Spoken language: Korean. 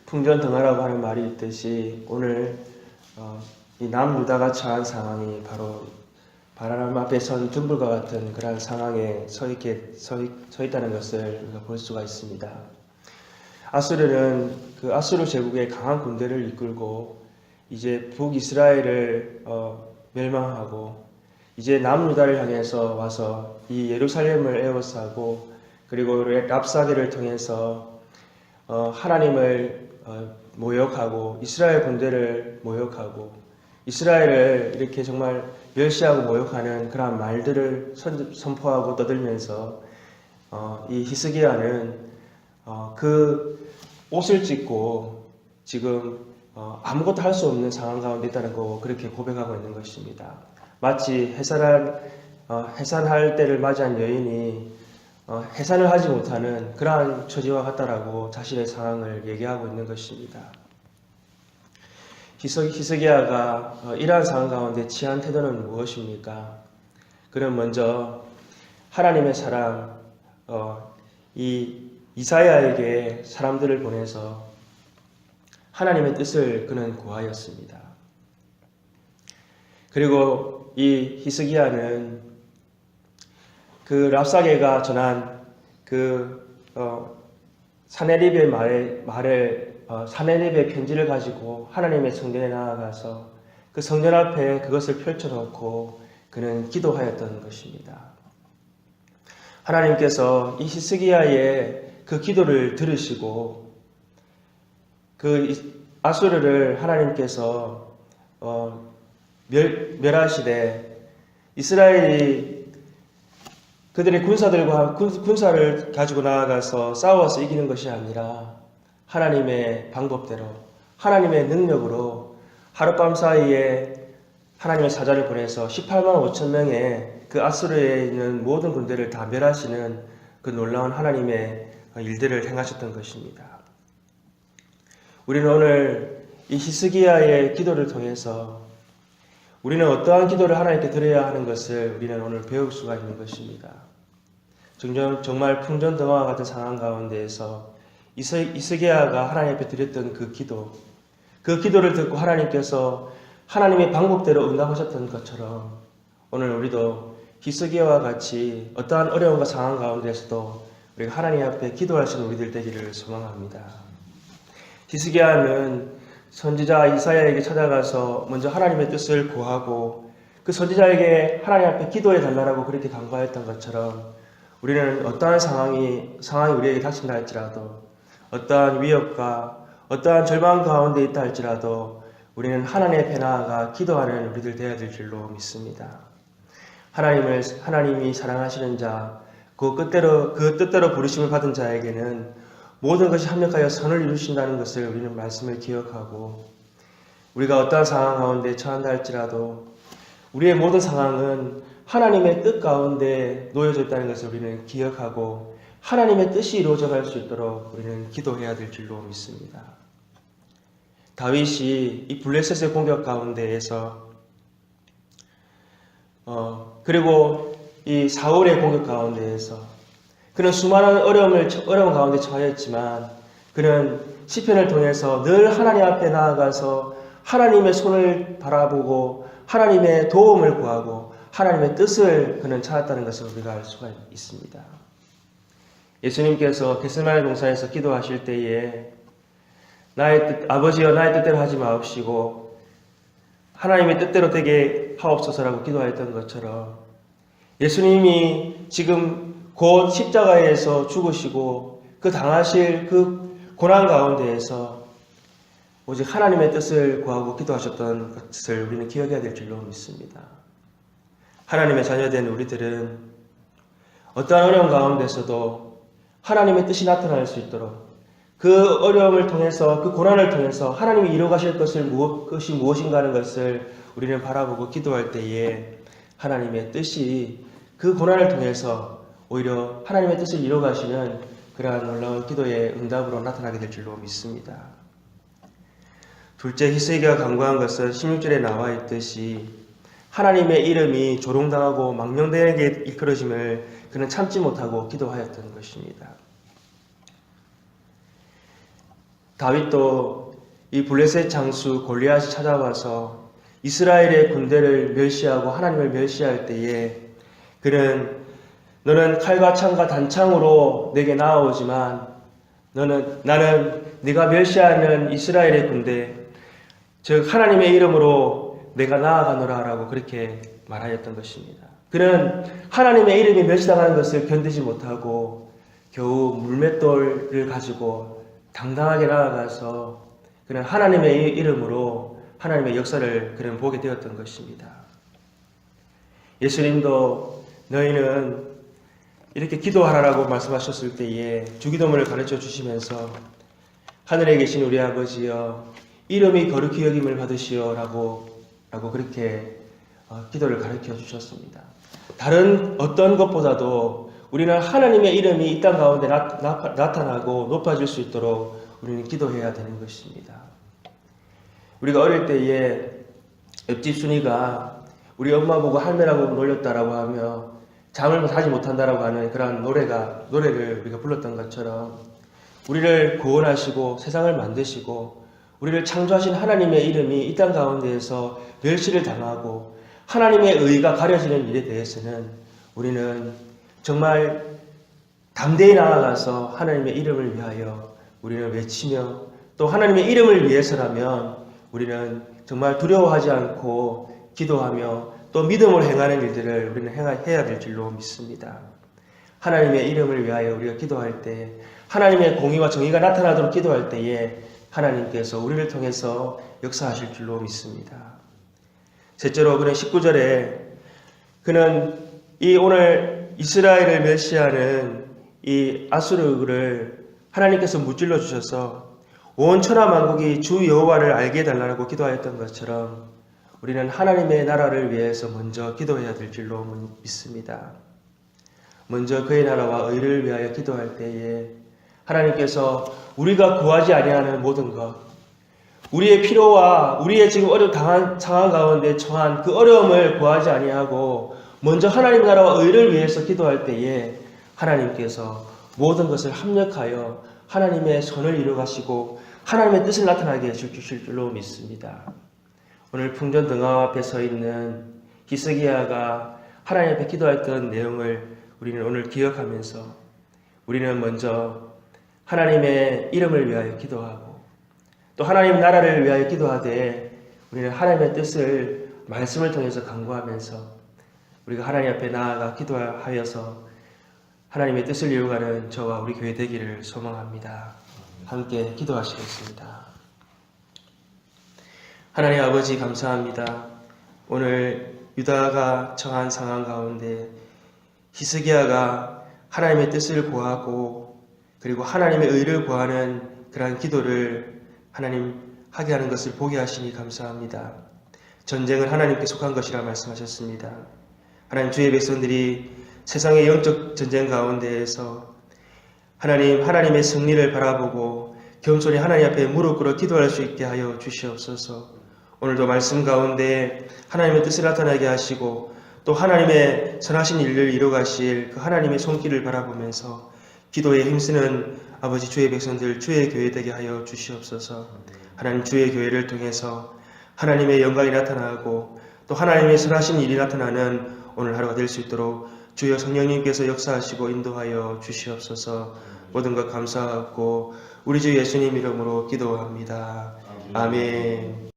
풍전등화라고 하는 말이 있듯이 오늘 이 남유다가 처한 상황이 바로 바라람 앞에 선 등불과 같은 그런 상황에 서 있다는 것을 우리가 볼 수가 있습니다. 아수르는 그 아수르 제국의 강한 군대를 이끌고 이제 북이스라엘을 멸망하고 이제 남유다를 향해서 와서 이 예루살렘을 에워싸고 그리고 랍사게를 통해서 하나님을 모욕하고 이스라엘 군대를 모욕하고 이스라엘을 이렇게 정말 멸시하고 모욕하는 그러한 말들을 선포하고 떠들면서 이 히스기야는 그 옷을 찢고 지금 아무것도 할 수 없는 상황 가운데 있다는 거 그렇게 고백하고 있는 것입니다. 마치 해산할 때를 맞이한 여인이 해산을 하지 못하는 그러한 처지와 같다라고 자신의 상황을 얘기하고 있는 것입니다. 히스기야가 이러한 상황 가운데 취한 태도는 무엇입니까? 그는 먼저 하나님의 사람 이 이사야에게 사람들을 보내서 하나님의 뜻을 그는 구하였습니다. 그리고 이 히스기야는 그 랍사게가 전한 그 사네립의 사네립의 편지를 가지고 하나님의 성전에 나아가서 그 성전 앞에 그것을 펼쳐놓고 그는 기도하였던 것입니다. 하나님께서 이 히스기야의 그 기도를 들으시고 그 아수르를 하나님께서 멸하시되 이스라엘이 그들의 군사를 가지고 나아가서 싸워서 이기는 것이 아니라 하나님의 방법대로 하나님의 능력으로 하룻밤 사이에 하나님의 사자를 보내서 18만 5천 명의 그 아수르에 있는 모든 군대를 다 멸하시는 그 놀라운 하나님의 일들을 행하셨던 것입니다. 우리는 오늘 이 히스기야의 기도를 통해서 우리는 어떠한 기도를 하나님께 드려야 하는 것을 우리는 오늘 배울 수가 있는 것입니다. 정말 풍전등화와 같은 상황 가운데에서 히스기야가 하나님 앞에 드렸던 그 기도를 듣고 하나님께서 하나님의 방법대로 응답하셨던 것처럼 오늘 우리도 히스기야와 같이 어떠한 어려움과 상황 가운데서도 우리가 하나님 앞에 기도할 수 있는 우리들 되기를 소망합니다. 히스기야는 선지자 이사야에게 찾아가서 먼저 하나님의 뜻을 구하고 그 선지자에게 하나님 앞에 기도해 달라고 그렇게 간구하였던 것처럼 우리는 어떠한 상황이 우리에게 닥친다 할지라도 어떠한 위협과 어떠한 절망 가운데 있다 할지라도 우리는 하나님 앞에 나아가 기도하는 우리들 되어야 될 줄로 믿습니다. 하나님이 사랑하시는 자, 그 뜻대로 부르심을 받은 자에게는 모든 것이 합력하여 선을 이루신다는 것을 우리는 말씀을 기억하고 우리가 어떠한 상황 가운데 처한다 할지라도 우리의 모든 상황은 하나님의 뜻 가운데 놓여져 있다는 것을 우리는 기억하고 하나님의 뜻이 이루어져 갈 수 있도록 우리는 기도해야 될 줄로 믿습니다. 다윗이 이 블레셋의 공격 가운데에서 그리고 이 사울의 공격 가운데에서 그는 수많은 어려움 가운데 처하였지만 그는 시편을 통해서 늘 하나님 앞에 나아가서 하나님의 손을 바라보고 하나님의 도움을 구하고 하나님의 뜻을 그는 찾았다는 것을 우리가 알 수가 있습니다. 예수님께서 겟세마네 동산에서 기도하실 때에 아버지여 나의 뜻대로 하지 마옵시고 하나님의 뜻대로 되게 하옵소서라고 기도하였던 것처럼 예수님이 지금 곧 십자가에서 죽으시고 그 당하실 그 고난 가운데에서 오직 하나님의 뜻을 구하고 기도하셨던 것을 우리는 기억해야 될 줄로 믿습니다. 하나님의 자녀된 우리들은 어떠한 어려움 가운데서도 하나님의 뜻이 나타날 수 있도록 그 어려움을 통해서 그 고난을 통해서 하나님이 이루어가실 것이 무엇인가 하는 것을 우리는 바라보고 기도할 때에 하나님의 뜻이 그 고난을 통해서 오히려 하나님의 뜻을 이루어가시는 그러한 놀라운 기도의 응답으로 나타나게 될 줄로 믿습니다. 둘째, 히스기야가 간구한 것은 16절에 나와 있듯이 하나님의 이름이 조롱당하고 망령되게 이끌어짐을 그는 참지 못하고 기도하였던 것입니다. 다윗도 이 블레셋 장수 골리앗이 찾아와서 이스라엘의 군대를 멸시하고 하나님을 멸시할 때에 그는 너는 칼과 창과 단창으로 내게 나아오지만 나는 네가 멸시하는 이스라엘의 군대 즉 하나님의 이름으로 내가 나아가노라 라고 그렇게 말하였던 것입니다. 그는 하나님의 이름이 멸시당하는 것을 견디지 못하고 겨우 물맷돌을 가지고 당당하게 나아가서 그는 하나님의 이름으로 하나님의 역사를 그는 보게 되었던 것입니다. 예수님도 너희는 이렇게 기도하라고 말씀하셨을 때에 주기도문을 가르쳐 주시면서 하늘에 계신 우리 아버지여 이름이 거룩히 여김을 받으시오 라고 그렇게 기도를 가르쳐 주셨습니다. 다른 어떤 것보다도 우리는 하나님의 이름이 이 땅 가운데 나타나고 높아질 수 있도록 우리는 기도해야 되는 것입니다. 우리가 어릴 때에 옆집 순이가 우리 엄마 보고 할매라고 놀렸다라고 하며 잠을 자지 못한다라고 하는 그런 노래를 우리가 불렀던 것처럼 우리를 구원하시고 세상을 만드시고 우리를 창조하신 하나님의 이름이 이 땅 가운데에서 멸시를 당하고 하나님의 의가 가려지는 일에 대해서는 우리는 정말 담대히 나아가서 하나님의 이름을 위하여 우리는 외치며 또 하나님의 이름을 위해서라면 우리는 정말 두려워하지 않고 기도하며 또 믿음을 행하는 일들을 우리는 해야 될 줄로 믿습니다. 하나님의 이름을 위하여 우리가 기도할 때 하나님의 공의와 정의가 나타나도록 기도할 때에 하나님께서 우리를 통해서 역사하실 줄로 믿습니다. 셋째로 그는 19절에 그는 이 오늘 이스라엘을 멸시하는 이 아수르를 하나님께서 무찔러 주셔서 온 천하 만국이 주 여호와를 알게 해달라고 기도하였던 것처럼 우리는 하나님의 나라를 위해서 먼저 기도해야 될 줄로 믿습니다. 먼저 그의 나라와 의를 위하여 기도할 때에 하나님께서 우리가 구하지 아니하는 모든 것, 우리의 필요와 우리의 지금 당한 상황 가운데 처한 그 어려움을 구하지 아니하고 먼저 하나님 나라와 의를 위해서 기도할 때에 하나님께서 모든 것을 합력하여 하나님의 선을 이루가시고 하나님의 뜻을 나타나게 해주실 줄로 믿습니다. 오늘 풍전 등화 앞에 서 있는 히스기야가 하나님 앞에 기도했던 내용을 우리는 오늘 기억하면서 우리는 먼저 하나님의 이름을 위하여 기도하고 또 하나님 나라를 위하여 기도하되 우리는 하나님의 뜻을 말씀을 통해서 강구하면서 우리가 하나님 앞에 나아가 기도하여서 하나님의 뜻을 이루어가는 저와 우리 교회 되기를 소망합니다. 함께 기도하시겠습니다. 하나님 아버지 감사합니다. 오늘 유다가 처한 상황 가운데 히스기야가 하나님의 뜻을 구하고 그리고 하나님의 의를 구하는 그러한 기도를 하나님 하게 하는 것을 보게 하시니 감사합니다. 전쟁은 하나님께 속한 것이라 말씀하셨습니다. 하나님 주의 백성들이 세상의 영적 전쟁 가운데에서 하나님의 승리를 바라보고 겸손히 하나님 앞에 무릎 꿇어 기도할 수 있게 하여 주시옵소서. 오늘도 말씀 가운데 하나님의 뜻을 나타나게 하시고 또 하나님의 선하신 일을 이루가실 그 하나님의 손길을 바라보면서 기도에 힘쓰는 아버지 주의 백성들 주의 교회 되게 하여 주시옵소서. 하나님 주의 교회를 통해서 하나님의 영광이 나타나고 또 하나님의 선하신 일이 나타나는 오늘 하루가 될 수 있도록 주여 성령님께서 역사하시고 인도하여 주시옵소서. 모든 것 감사하고 우리 주 예수님 이름으로 기도합니다. 아멘.